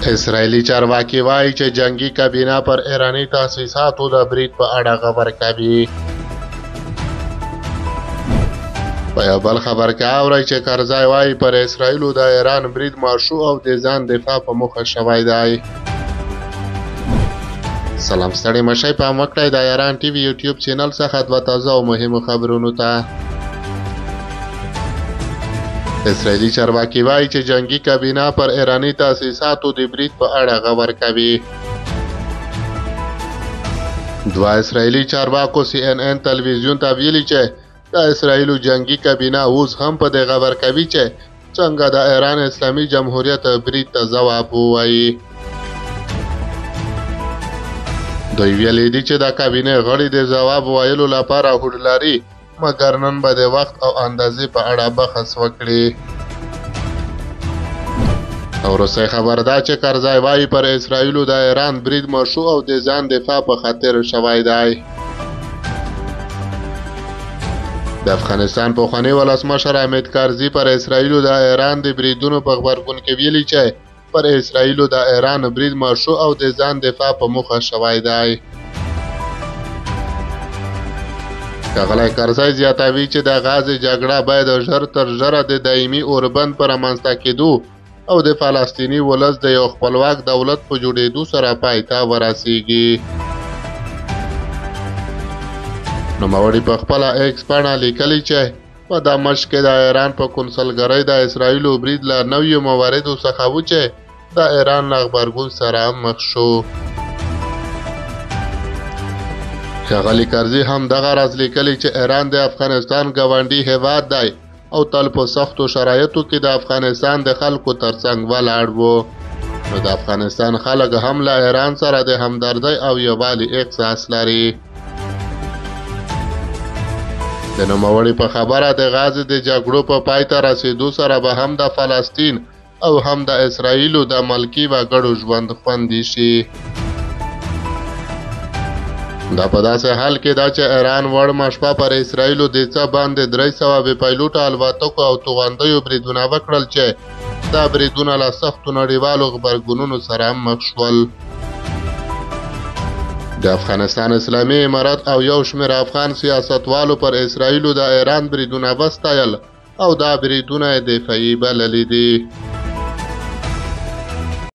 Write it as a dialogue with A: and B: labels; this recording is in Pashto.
A: اسرائیلي چارواکي وایي چې جنگي کابینه پر ایراني تاسیساتو د برید په اړه خبر کوي. په یو بل خبر کې اورئ چې کرزی وایي پر اسرائیلو د ایران برید مشروع او د ځان دفاع په موخه شوی دی. سلام ستړي مشئ په مکړئ د ایران ټي وي یوټیوب چینل څخه دوه تازه او مهمو خبرونو ته. اسرائیلي چارواکي وایي چې جنگي کابینه پر ایراني تاسیساتو د برید په اړه خبر کوي. دوه اسرائیلي چارواکو CNN تلویزیون ته ویلي چې د اسرائیلو جنگي کابینه اوس هم په دې خبر کوي چې څنګه د ایران اسلامي جمهوریت برید ته ځواب ووایي. دوی ویلي دي چې د کابینې غړي د ځواب ویلو لپاره هوډ لري، مګر نن به د وخت او اندازې په اړه بحث وکړي. او وروستی خبر دا چې کرزی وایي پر اسرائیلو د ایران برید مشروع او د ځان دفاع په خاطر شوی دی. د افغانستان پخوانی ولسمشر حامد کرزي پر اسرائیلو د ایران د بریدونو په غبرګون کې ویلي چې پر اسرائیلو د ایران برید مشروع او د ځان دفاع په موخه شوی دی. ښاغلی کرزي زیاتوي چې د غزې جګړه باید ژر تر ژره د دایمي اوربند په رامنځته کېدو او د فلسطیني ولس د یو خپلواک دولت په جوړېدو سره پای ته ورسیږي. نوموړي په خپله ایکس پاڼه لیکلي چې په دمشق کې د ایران په کنسلګرۍ د اسرائیلو برید له نویو مواردو څخه و چې د ایران له غبرګون سره مخ شو. ښاغلي کرزي هم دغه راز لیکلي چې ایران د افغانستان ګاونډي هیواد دی او تل په سختو شرایطو کې د افغانستان د خلکو ترڅنګ ولاړ و. نو د افغانستان خلک هم له ایران سره د همدردۍ او یووالي احساس لري. د نوموړي په خبره د غزې د جګړو په پای ته رسېدو سره به هم د فلسطین او هم د اسرائیلو د ملکي وګړو ژوند خوندي شي. دا په داسې حال کې ده چې ایران وړمه شپه پر اسرائیلو د څه باندې 300 بې پیلوټه الوتکو او توغندیو بریدونه وکړل چې دا بریدونه له سختو نړیوالو غبرګونونو سره مخ شول. د افغانستان اسلامي امارت او یو شمېر افغان سیاستوالو پر اسرائیلو د ایران بریدونه وستایل او دا بریدونه یې دفاعي بللي دي.